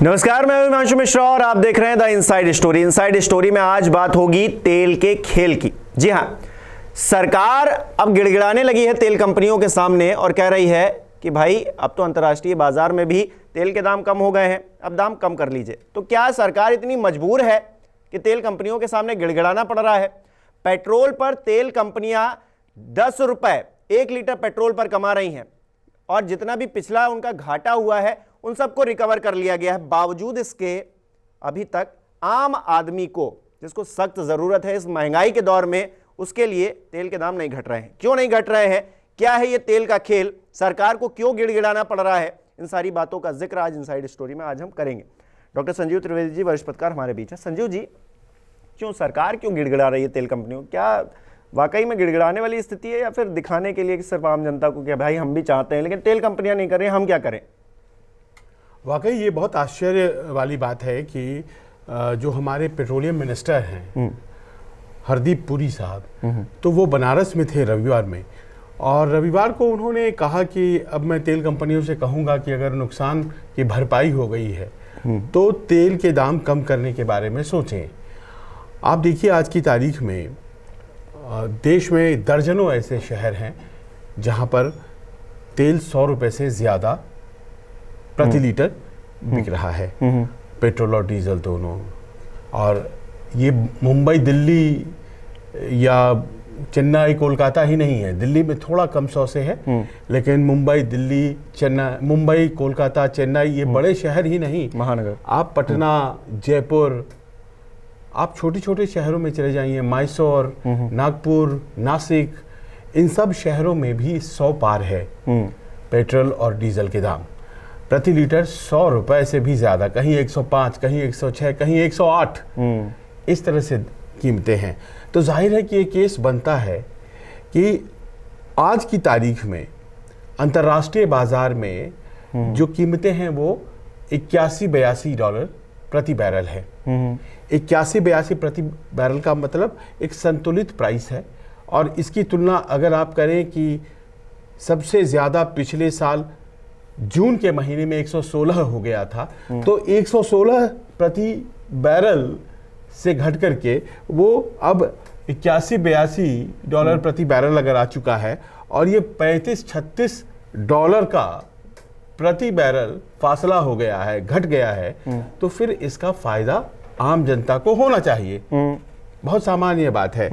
नमस्कार, मैं हिमांशु मिश्रा और आप देख रहे हैं the inside story. Inside story में आज बात होगी तेल के खेल की। जी हां, सरकार अब गिड़गिड़ाने लगी है तेल कंपनियों के सामने और कह रही है कि भाई अब तो अंतर्राष्ट्रीय बाजार में भी तेल के दाम कम हो गए हैं, अब दाम कम कर लीजिए। तो क्या सरकार इतनी मजबूर है कि तेल कंपनियों के सामने गिड़गिड़ाना पड़ रहा है? पेट्रोल पर तेल कंपनियां 10 रुपए 1 लीटर पेट्रोल पर कमा रही हैं और जितना भी पिछला उनका घाटा हुआ है उन सबको रिकवर कर लिया गया है। बावजूद इसके अभी तक आम आदमी को, जिसको सख्त जरूरत है इस महंगाई के दौर में, उसके लिए तेल के दाम नहीं घट रहे हैं। क्यों नहीं घट रहे हैं? क्या है ये तेल का खेल? सरकार को क्यों गिड़गिड़ाना पड़ रहा है? इन सारी बातों का जिक्र आज इनसाइड स्टोरी में आज हम करेंगे। डॉक्टर संजीव त्रिवेदी जी, वरिष्ठ पत्रकार, हमारे बीच है। संजीव जी, क्यों सरकार क्यों गिड़गिड़ा रही है तेल कंपनियों? क्या वाकई में गिड़गिड़ाने वाली स्थिति है या फिर दिखाने के लिए कि सिर्फ आम जनता को कि भाई हम भी चाहते हैं लेकिन तेल कंपनियां नहीं कर रही, हम क्या करें? वाकई ये बहुत आश्चर्य वाली बात है कि जो हमारे पेट्रोलियम मिनिस्टर हैं हरदीप पुरी साहब, तो वो बनारस में थे रविवार में, और रविवार को उन्होंने कहा कि अब मैं तेल कंपनियों से कहूँगा कि अगर नुकसान की भरपाई हो गई है तो तेल के दाम कम करने के बारे में सोचें। आप देखिए आज की तारीख में देश में दर्जनों ऐसे शहर हैं जहाँ पर तेल 100 रुपये से ज़्यादा प्रति लीटर बिक रहा है, पेट्रोल और डीजल दोनों। और ये मुंबई, दिल्ली या चेन्नई, कोलकाता ही नहीं है। दिल्ली में थोड़ा कम 100 से है, लेकिन मुंबई, दिल्ली, चेन्नई, मुंबई, कोलकाता, चेन्नई, ये बड़े शहर ही नहीं, महानगर, आप पटना, जयपुर, आप छोटे छोटे शहरों में चले जाइए, मैसूर, नागपुर, नासिक, इन सब शहरों में भी 100 पार है पेट्रोल और डीजल के दाम प्रति लीटर। 100 रुपए से भी ज़्यादा, कहीं 105, कहीं 106, कहीं 108, इस तरह से कीमतें हैं। तो जाहिर है कि ये केस बनता है कि आज की तारीख में अंतर्राष्ट्रीय बाजार में जो कीमतें हैं वो 81-82 डॉलर प्रति बैरल है। 81-82 प्रति बैरल का मतलब एक संतुलित प्राइस है। और इसकी तुलना अगर आप करें कि सबसे ज़्यादा पिछले साल जून के महीने में 116 हो गया था, तो 116 प्रति बैरल से घट करके वो अब 81-82 डॉलर प्रति बैरल अगर आ चुका है, और ये 35-36 डॉलर का प्रति बैरल फासला हो गया है, घट गया है, तो फिर इसका फायदा आम जनता को होना चाहिए। बहुत सामान्य बात है।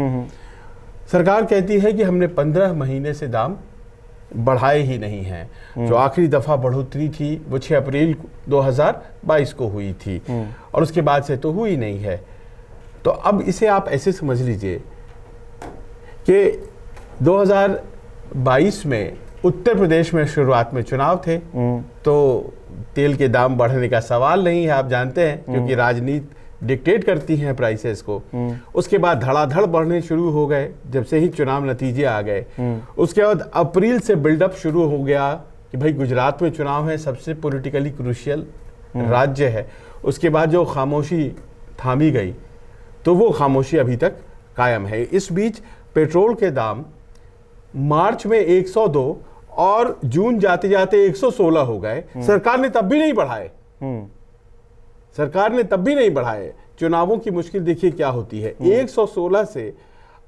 सरकार कहती है कि हमने 15 महीने से दाम बढ़ाए ही नहीं हैं। जो आखिरी दफा बढ़ोतरी थी वो 6 अप्रैल 2022 को हुई थी और उसके बाद से तो हुई नहीं है। तो अब इसे आप ऐसे समझ लीजिए कि 2022 में उत्तर प्रदेश में शुरुआत में चुनाव थे, तो तेल के दाम बढ़ने का सवाल नहीं है, आप जानते हैं, क्योंकि राजनीति डिक्टेट करती हैं प्राइसेस को। उसके बाद धड़ाधड़ बढ़ने शुरू हो गए जब से ही चुनाव नतीजे आ गए। उसके बाद अप्रैल से बिल्डअप शुरू हो गया कि भाई गुजरात में चुनाव है, सबसे पॉलिटिकली क्रूशियल राज्य है। उसके बाद जो खामोशी थामी गई, तो वो खामोशी अभी तक कायम है। इस बीच पेट्रोल के दाम मार्च में 102 और जून जाते जाते 116 हो गए। सरकार ने तब भी नहीं बढ़ाए, सरकार ने तब भी नहीं बढ़ाए। चुनावों की मुश्किल देखिए क्या होती है। 116 से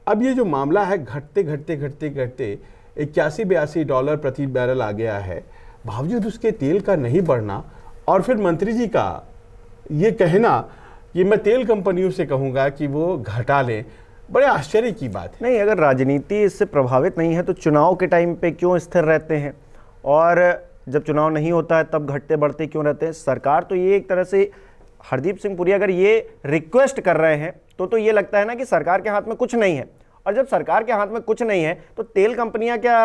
अब ये जो मामला है घटते घटते घटते घटते 81-82 डॉलर प्रति बैरल आ गया है। बावजूद उसके तेल का नहीं बढ़ना और फिर मंत्री जी का ये कहना कि मैं तेल कंपनियों से कहूँगा कि वो घटा लें, बड़े आश्चर्य की बात है। नहीं, अगर राजनीति इससे प्रभावित नहीं है तो चुनाव के टाइम पे क्यों स्थिर रहते हैं और जब चुनाव नहीं होता है तब घटते बढ़ते क्यों रहते हैं? सरकार तो ये एक तरह से, हरदीप सिंह पुरी अगर ये रिक्वेस्ट कर रहे हैं तो ये लगता है ना कि सरकार के हाथ में कुछ नहीं है। और जब सरकार के हाथ में कुछ नहीं है तो तेल कंपनियां क्या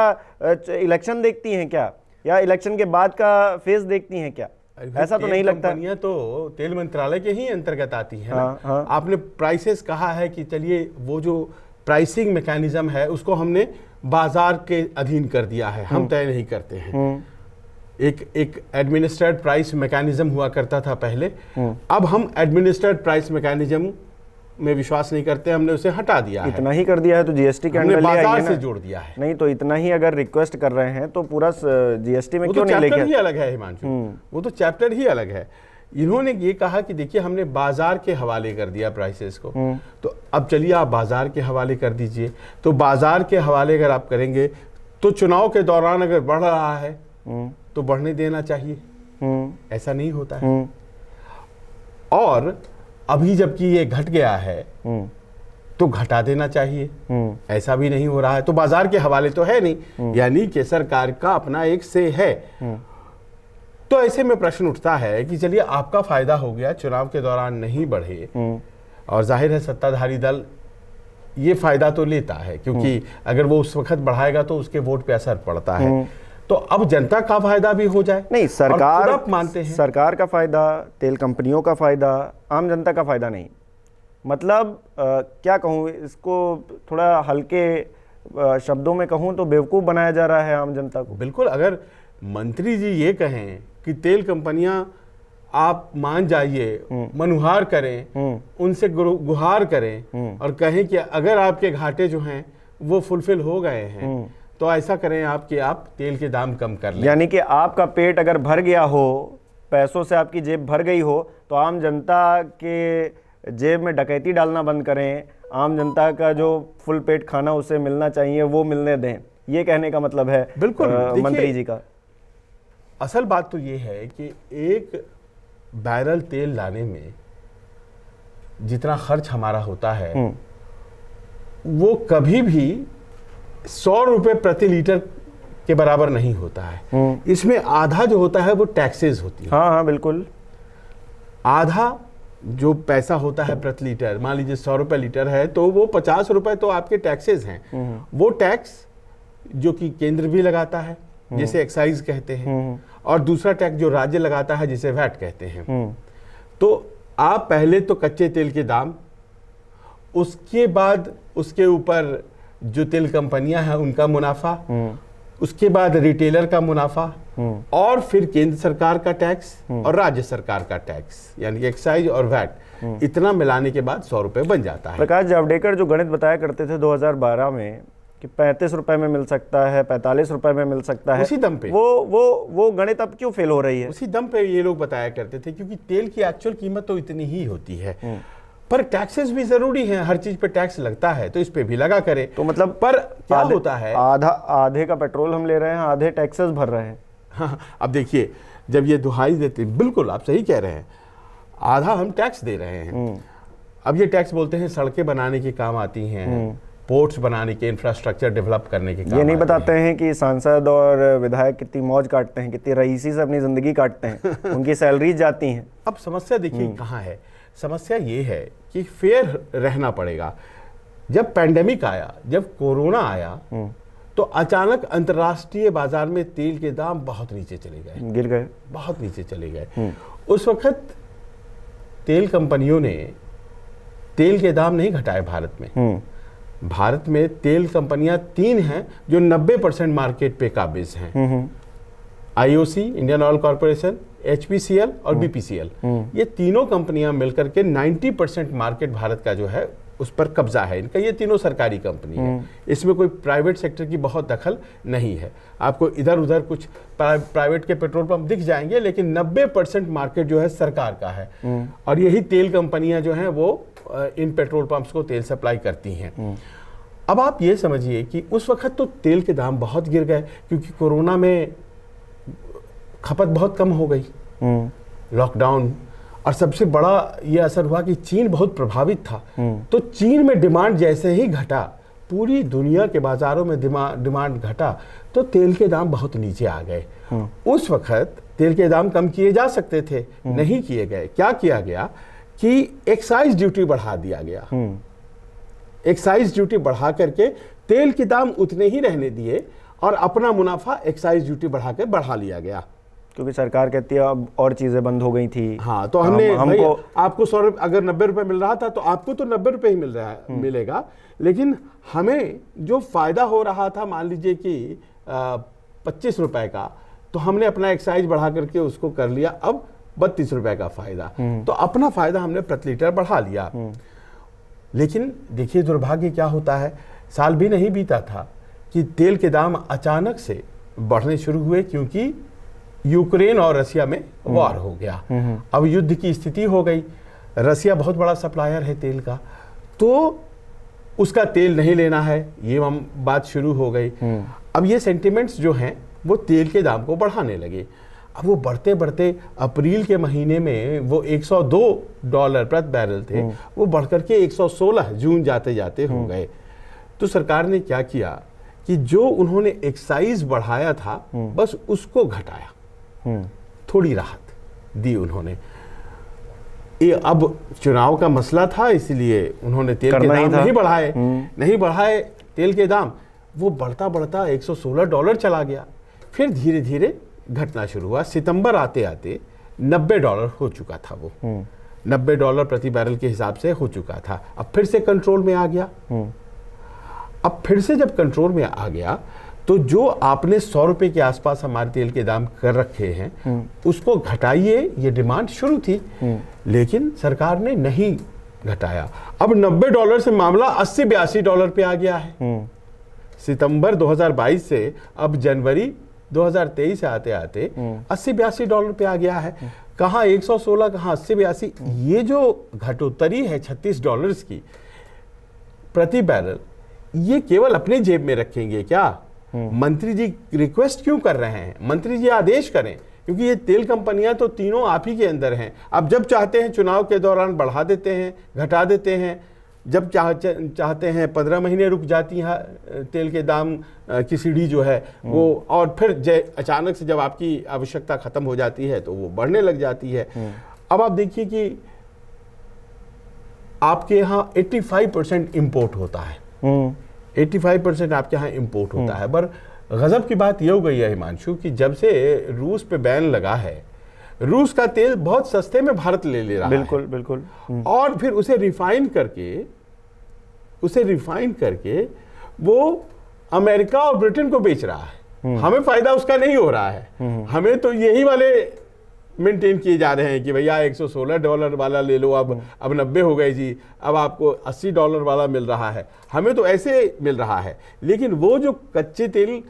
इलेक्शन देखती हैं क्या, या इलेक्शन के बाद का फेज देखती हैं क्या? ऐसा तो नहीं लगता। कंपनियां तो तेल मंत्रालय के ही अंतर्गत आती है। हाँ। आपने प्राइसेस कहा है कि चलिए वो जो प्राइसिंग मैकेनिज्म है उसको हमने बाजार के अधीन कर दिया है, हम तय नहीं करते हैं। एक एडमिनिस्ट्रेड प्राइस मैकेनिज्म हुआ करता था पहले, अब हम एडमिनिस्ट्रेड प्राइस मैकेनिज्म में विश्वास नहीं करते, हमने उसे हटा दिया है। इतना ही कर दिया है तो जीएसटी के अंदर बाजार से जोड़ दिया है। नहीं तो इतना ही अगर रिक्वेस्ट कर रहे हैं तो पूरा जीएसटी में क्यों नहीं लेके? चैप्टर ही अलग है हिमांशु, वो तो चैप्टर ही अलग है। इन्होंने ये कहा कि देखिए हमने बाजार के हवाले कर दिया प्राइसेस को, तो अब चलिए आप बाजार के हवाले कर दीजिए। तो बाजार के हवाले अगर आप करेंगे तो चुनाव के दौरान अगर बढ़ रहा है तो बढ़ने देना चाहिए, ऐसा नहीं होता है। और अभी जबकि ये घट गया है तो घटा देना चाहिए, ऐसा भी नहीं हो रहा है। तो बाजार के हवाले तो है नहीं, यानी कि सरकार का अपना एक से है। तो ऐसे में प्रश्न उठता है कि चलिए आपका फायदा हो गया, चुनाव के दौरान नहीं बढ़े, और जाहिर है सत्ताधारी दल ये फायदा तो लेता है, क्योंकि अगर वो उस वक्त बढ़ाएगा तो उसके वोट पे असर पड़ता है। तो अब जनता का फायदा भी हो जाए। नहीं, सरकार आप मानते हैं सरकार का फायदा, तेल कंपनियों का फायदा, आम जनता का फायदा नहीं। मतलब क्या कहूँ इसको, थोड़ा हल्के शब्दों में कहूँ तो बेवकूफ़ बनाया जा रहा है आम जनता को। बिल्कुल, अगर मंत्री जी ये कहें कि तेल कंपनियां आप मान जाइए, मनुहार करें, उनसे गुहार करें और कहें कि अगर आपके घाटे जो हैं वो फुलफिल हो गए हैं तो ऐसा करें आप कि आप तेल के दाम कम कर लें। यानी कि आपका पेट अगर भर गया हो, पैसों से आपकी जेब भर गई हो, तो आम जनता के जेब में डकैती डालना बंद करें, आम जनता का जो फुल पेट खाना उसे मिलना चाहिए वो मिलने दें। ये कहने का मतलब है बिल्कुल मंत्री जी का। असल बात तो ये है कि एक बैरल तेल लाने में जितना खर्च हमारा होता है वो कभी भी 100 रुपए प्रति लीटर के बराबर नहीं होता है। इसमें आधा जो होता है वो टैक्सेस होती है। हाँ हाँ बिल्कुल। आधा जो पैसा होता है प्रति लीटर, मान लीजिए 100 रुपए लीटर है तो वो 50 रुपए तो आपके टैक्सेस हैं। वो टैक्स जो कि केंद्र भी लगाता है जिसे एक्साइज कहते हैं, और दूसरा टैक्स जो राज्य लगाता है जिसे वैट कहते हैं। तो आप पहले तो कच्चे तेल के दाम, उसके बाद उसके ऊपर जो तेल कंपनियां हैं उनका मुनाफा, उसके बाद रिटेलर का मुनाफा, और फिर केंद्र सरकार का टैक्स और राज्य सरकार का टैक्स, यानी कि एक्साइज और वैट, इतना मिलाने के बाद 100 रुपए बन जाता है। प्रकाश जावड़ेकर जो गणित बताया करते थे 2012 में कि 35 रुपए में मिल सकता है, 45 रुपए में मिल सकता है, उसी दम पे वो गणित अब क्यों फेल हो रही है? उसी दम पे ये लोग बताया करते थे, क्योंकि तेल की एक्चुअल कीमत तो इतनी ही होती है, पर टैक्सेस भी जरूरी हैं, हर चीज पे टैक्स लगता है तो इस पे भी लगा करे। तो मतलब पर क्या होता है, आधे का पेट्रोल हम ले रहे हैं, आधे टैक्सेस भर रहे हैं। हाँ, अब देखिए जब ये दुहाई देते, बिल्कुल आप सही कह रहे हैं, आधा हम टैक्स दे रहे हैं। अब ये टैक्स बोलते हैं सड़कें बनाने के काम आती हैं, पोर्ट्स बनाने के, इंफ्रास्ट्रक्चर डेवलप करने के काम। ये नहीं बताते हैं कि सांसद और विधायक कितनी मौज काटते हैं, कितनी रईसी से अपनी जिंदगी काटते हैं, उनकी सैलरीज जाती हैं। अब समस्या देखिए कहाँ है, समस्या ये है कि फेयर रहना पड़ेगा। जब पैंडेमिक आया, जब कोरोना आया, तो अचानक अंतर्राष्ट्रीय बाजार में तेल के दाम बहुत नीचे चले गए, गिर गए, बहुत नीचे चले गए। उस वक्त तेल कंपनियों ने तेल के दाम नहीं घटाए भारत में। भारत में तेल कंपनियां 3 हैं जो 90% मार्केट पे काबिज हैं। IOC, Indian oil corporation, HPCL और बीपीसीएल, ये तीनों कंपनियां मिलकर के 90% मार्केट भारत का जो है उस पर कब्जा है इनका। ये तीनों सरकारी कंपनी है, इसमें कोई प्राइवेट सेक्टर की बहुत दखल नहीं है। आपको इधर उधर कुछ प्राइवेट के पेट्रोल पंप दिख जाएंगे, लेकिन 90% मार्केट जो है सरकार का है, और यही तेल कंपनियां जो हैं वो इन पेट्रोल पंप्स को तेल सप्लाई करती हैं। अब आप ये समझिए कि उस वक्त तो तेल के दाम बहुत गिर गए, क्योंकि कोरोना में खपत बहुत कम हो गई, लॉकडाउन, और सबसे बड़ा ये असर हुआ कि चीन बहुत प्रभावित था। तो चीन में डिमांड जैसे ही घटा, पूरी दुनिया के बाजारों में डिमांड घटा, तो तेल के दाम बहुत नीचे आ गए। उस वक्त तेल के दाम कम किए जा सकते थे, नहीं किए गए। क्या किया गया कि एक्साइज ड्यूटी बढ़ा दिया गया। एक्साइज ड्यूटी बढ़ा करके तेल के दाम उतने ही रहने दिए और अपना मुनाफा एक्साइज ड्यूटी बढ़ा लिया गया, क्योंकि सरकार कहती है अब और चीजें बंद हो गई थी। हाँ, तो हमको आपको 100 रुपये, अगर 90 रुपये मिल रहा था तो आपको तो 90 रुपये ही मिलेगा, लेकिन हमें जो फायदा हो रहा था, मान लीजिए कि 25 रुपए का, तो हमने अपना एक्साइज बढ़ा करके उसको कर लिया, अब 32 रुपए का फायदा। तो अपना फायदा हमने प्रति लीटर बढ़ा लिया। लेकिन देखिए दुर्भाग्य क्या होता है, साल भी नहीं बीता था कि तेल के दाम अचानक से बढ़ने शुरू हुए, क्योंकि यूक्रेन और रसिया में वॉर हो गया। अब युद्ध की स्थिति हो गई। रसिया बहुत बड़ा सप्लायर है तेल का, तो उसका तेल नहीं लेना है, ये हम बात शुरू हो गई। अब ये सेंटिमेंट्स जो हैं वो तेल के दाम को बढ़ाने लगे। अब वो बढ़ते बढ़ते अप्रैल के महीने में वो $102 प्रति बैरल थे, वो बढ़कर के 116 जून जाते जाते हो गए। तो सरकार ने क्या किया कि जो उन्होंने एक्साइज बढ़ाया था बस उसको घटाया, थोड़ी राहत दी उन्होंने। ये अब चुनाव का मसला था, इसलिए उन्होंने तेल के दाम नहीं बढ़ाए तेल के दाम। वो बढ़ता बढ़ता $116 चला गया, फिर धीरे धीरे घटना शुरू हुआ। सितंबर आते आते $90 हो चुका था, वो $90 प्रति बैरल के हिसाब से हो चुका था। अब फिर से कंट्रोल में आ गया। अब फिर से जब कंट्रोल में आ गया तो जो आपने $100 के आसपास हमारे तेल के दाम कर रखे हैं उसको घटाइए, ये डिमांड शुरू थी, लेकिन सरकार ने नहीं घटाया। अब $90 से मामला $80-82 पे आ गया है। सितंबर 2022 से अब जनवरी 2023 से आते आते $80-82 पे आ गया है। कहाँ 116, कहाँ 80-82। ये जो घटोत्तरी है $36 की प्रति बैरल, ये केवल अपने जेब में रखेंगे क्या? मंत्री जी रिक्वेस्ट क्यों कर रहे हैं? मंत्री जी आदेश करें, क्योंकि ये तेल कंपनियां तो तीनों आप ही के अंदर हैं। अब जब चाहते हैं चुनाव के दौरान बढ़ा देते हैं, घटा देते हैं, जब चाहते हैं 15 महीने रुक जाती है तेल के दाम की सीढ़ी जो है वो, और फिर अचानक से जब आपकी आवश्यकता खत्म हो जाती है तो वो बढ़ने लग जाती है। अब आप देखिए कि आपके यहाँ 85% इम्पोर्ट होता है, 85% आपके यहाँ इम्पोर्ट होता है। पर गजब की बात यह हो गई है हिमांशु कि जब से रूस पे बैन लगा है, रूस का तेल बहुत सस्ते में भारत ले रहा है। बिल्कुल। और फिर उसे रिफाइन करके वो अमेरिका और ब्रिटेन को बेच रहा है। हमें फायदा उसका नहीं हो रहा है। हमें तो यही वाले मेंटेन किए जा रहे हैं कि भैया $116 वाला ले लो, अब 90 हो गए जी, अब आपको $80 वाला मिल रहा है। हमें तो ऐसे मिल रहा है, लेकिन वो जो कच्चे तेल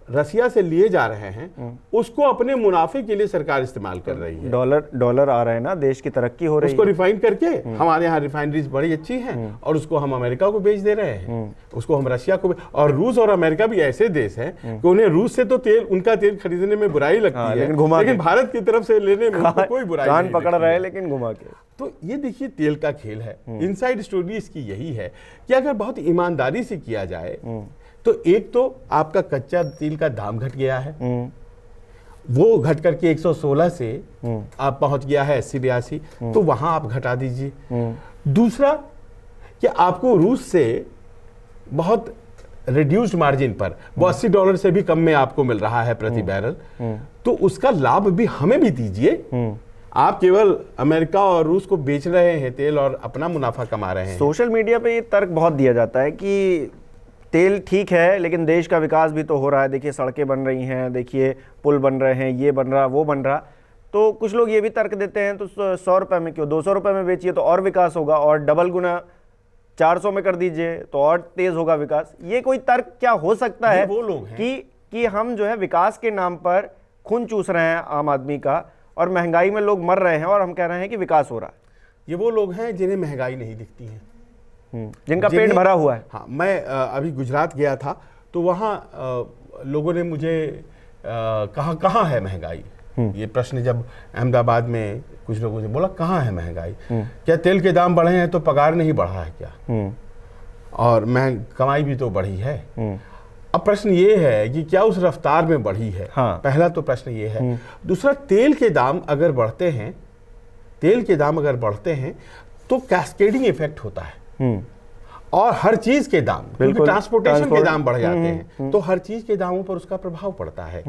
रसिया से लिए जा रहे हैं उसको अपने मुनाफे के लिए सरकार इस्तेमाल कर रही है। डॉलर आ रहा है ना, देश की तरक्की हो रही है। उसको रिफाइन करके हमारे यहाँ रिफाइनरीज बड़ी अच्छी हैं और उसको हम अमेरिका को बेच दे रहे हैं, उसको हम रशिया को। और रूस और अमेरिका भी ऐसे देश हैं कि उन्हें रूस से तो उनका तेल खरीदने में बुराई लगती है, लेकिन भारत की तरफ से लेने में कोई बुराई नहीं, पकड़ रहे हैं लेकिन घुमा के। तो ये देखिए तेल का खेल है। इनसाइड स्टोरी इसकी यही है कि अगर बहुत ईमानदारी से किया जाए तो एक तो आपका कच्चा तेल का दाम घट गया है, वो घट करके 116 से आप पहुंच गया है 80-82, तो वहां आप घटा दीजिए। दूसरा कि आपको रूस से बहुत रिड्यूस्ड मार्जिन पर वो $80 से भी कम में आपको मिल रहा है प्रति बैरल, तो उसका लाभ भी हमें भी दीजिए। आप केवल अमेरिका और रूस को बेच रहे हैं तेल और अपना मुनाफा कमा रहे हैं। सोशल मीडिया पे ये तर्क बहुत दिया जाता है कि तेल ठीक है लेकिन देश का विकास भी तो हो रहा है, देखिए सड़कें बन रही हैं, देखिए पुल बन रहे हैं, ये बन रहा वो बन रहा। तो कुछ लोग ये भी तर्क देते हैं तो $100 में क्यों, $200 में बेचिए तो और विकास होगा, और डबल गुना 400 में कर दीजिए तो और तेज होगा विकास। ये कोई तर्क क्या हो सकता है वो लोग हैं कि हम जो है विकास के नाम पर खून चूस रहे हैं आम आदमी का, और महंगाई में लोग मर रहे हैं और हम कह रहे हैं कि विकास हो रहा है। ये वो लोग हैं जिन्हें महंगाई नहीं दिखती है, जिनका पेट भरा हुआ है। हाँ, मैं अभी गुजरात गया था तो वहाँ लोगों ने मुझे कहाँ है महंगाई, ये प्रश्न जब अहमदाबाद में कुछ लोगों ने बोला कहाँ है महंगाई, क्या तेल के दाम बढ़े हैं तो पगार नहीं बढ़ा है क्या, और कमाई भी तो बढ़ी है। अब प्रश्न ये है कि क्या उस रफ्तार में बढ़ी है। हाँ। पहला तो प्रश्न ये है। दूसरा, तेल के दाम अगर बढ़ते हैं तो कैस्केडिंग इफेक्ट होता है, और हर चीज के दाम, क्योंकि ट्रांसपोर्टेशन के दाम बढ़ जाते हैं तो हर चीज के दामों पर उसका प्रभाव पड़ता है।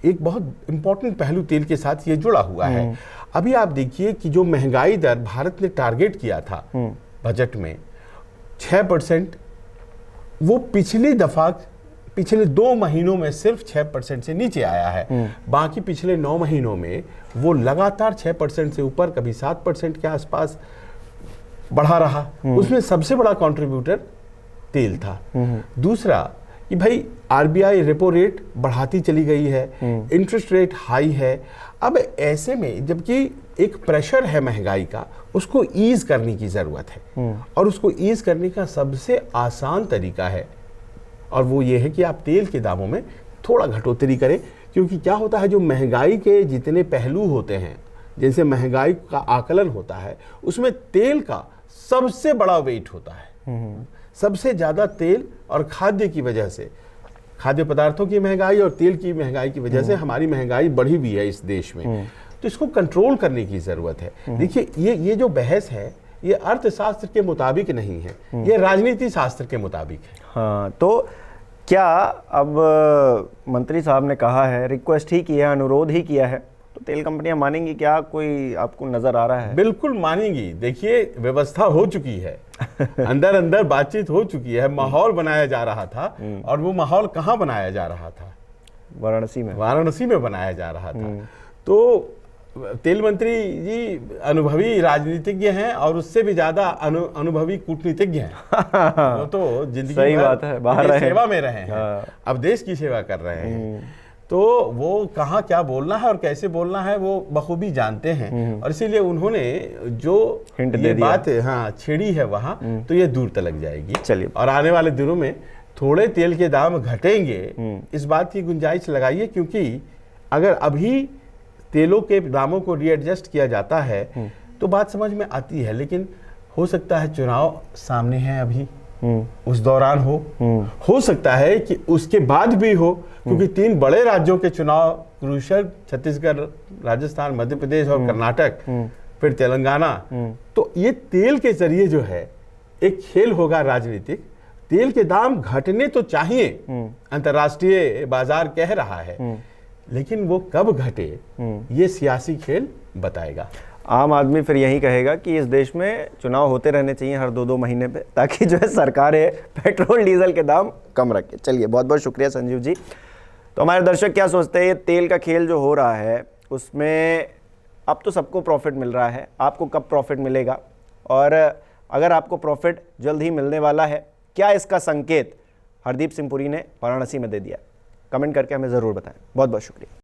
एक बहुत इंपॉर्टेंट पहलू तेल के साथ ये जुड़ा हुआ है। अभी आप देखिए कि जो महंगाई दर भारत ने टारगेट किया था बजट में 6%, वो पिछले 2 महीनों में सिर्फ 6% से नीचे आया है। बाकी पिछले 9 महीनों में वो लगातार 6% से ऊपर, कभी 7% के आसपास बढ़ा रहा। उसमें सबसे बड़ा कंट्रीब्यूटर तेल था। दूसरा कि भाई आरबीआई रेपो रेट बढ़ाती चली गई है, इंटरेस्ट रेट हाई है। अब ऐसे में जबकि एक प्रेशर है महंगाई का, उसको ईज करने की जरूरत है, और उसको ईज करने का सबसे आसान तरीका है, और वो ये है कि आप तेल के दामों में थोड़ा घटोतरी करें। क्योंकि क्या होता है, जो महंगाई के जितने पहलू होते हैं, जैसे महंगाई का आकलन होता है, उसमें तेल का सबसे बड़ा वेट होता है। सबसे ज्यादा तेल और खाद्य की वजह से, खाद्य पदार्थों की महंगाई और तेल की महंगाई की वजह से हमारी महंगाई बढ़ी भी है इस देश में। तो इसको कंट्रोल करने की जरूरत है। देखिए, ये जो बहस है, ये अर्थशास्त्र के मुताबिक नहीं है, ये राजनीति शास्त्र के मुताबिक है। हाँ, तो क्या अब मंत्री साहब ने कहा है, रिक्वेस्ट ही किया है, अनुरोध ही किया है, तो तेल कंपनियां मानेंगी क्या? कोई आपको नजर आ रहा है? बिल्कुल मानेंगी। देखिए, व्यवस्था हो चुकी है, अंदर अंदर बातचीत हो चुकी है, माहौल बनाया जा रहा था। और वो माहौल कहाँ बनाया जा रहा था? वाराणसी में बनाया जा रहा था। तो तेल मंत्री जी अनुभवी राजनीतिज्ञ हैं, और उससे भी ज्यादा अनुभवी कूटनीतिज्ञ हैं। वो तो जिंदगी सही बात है, बाहर रहे, सेवा में रहे हैं, अब देश की सेवा कर रहे हैं। तो वो कहाँ क्या बोलना है और कैसे बोलना है वो बखूबी जानते हैं, और इसीलिए उन्होंने जो हिंट ये दे दिया, बात छेड़ी है वहाँ, तो ये दूर तक जाएगी। चलिए, और आने वाले दिनों में थोड़े तेल के दाम घटेंगे, इस बात की गुंजाइश लगाइए। क्योंकि अगर अभी तेलों के दामों को रीएडजस्ट किया जाता है तो बात समझ में आती है, लेकिन हो सकता है चुनाव सामने है अभी, उस दौरान हो सकता है कि उसके बाद भी हो, क्योंकि 3 बड़े राज्यों के चुनाव क्रूशल, छत्तीसगढ़, राजस्थान, मध्य प्रदेश और कर्नाटक, फिर तेलंगाना। तो ये तेल के जरिए जो है एक खेल होगा राजनीतिक। तेल के दाम घटने तो चाहिए, अंतर्राष्ट्रीय बाजार कह रहा है, लेकिन वो कब घटे ये सियासी खेल बताएगा। आम आदमी फिर यही कहेगा कि इस देश में चुनाव होते रहने चाहिए हर 2-2 महीने पे, ताकि जो है सरकारें पेट्रोल डीजल के दाम कम रखे। चलिए, बहुत बहुत शुक्रिया संजीव जी। तो हमारे दर्शक क्या सोचते हैं, ये तेल का खेल जो हो रहा है उसमें अब तो सबको प्रॉफिट मिल रहा है, आपको कब प्रॉफिट मिलेगा? और अगर आपको प्रॉफिट जल्द ही मिलने वाला है, क्या इसका संकेत हरदीप सिंह पुरी ने वाराणसी में दे दिया? कमेंट करके हमें ज़रूर बताएं। बहुत बहुत शुक्रिया।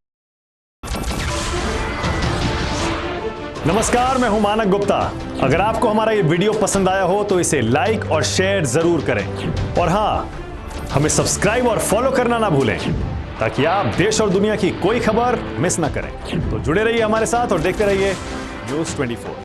नमस्कार, मैं हूं मानक गुप्ता। अगर आपको हमारा ये वीडियो पसंद आया हो तो इसे लाइक और शेयर जरूर करें, और हाँ, हमें सब्सक्राइब और फॉलो करना ना भूलें, ताकि आप देश और दुनिया की कोई खबर मिस ना करें। तो जुड़े रहिए हमारे साथ और देखते रहिए News 24।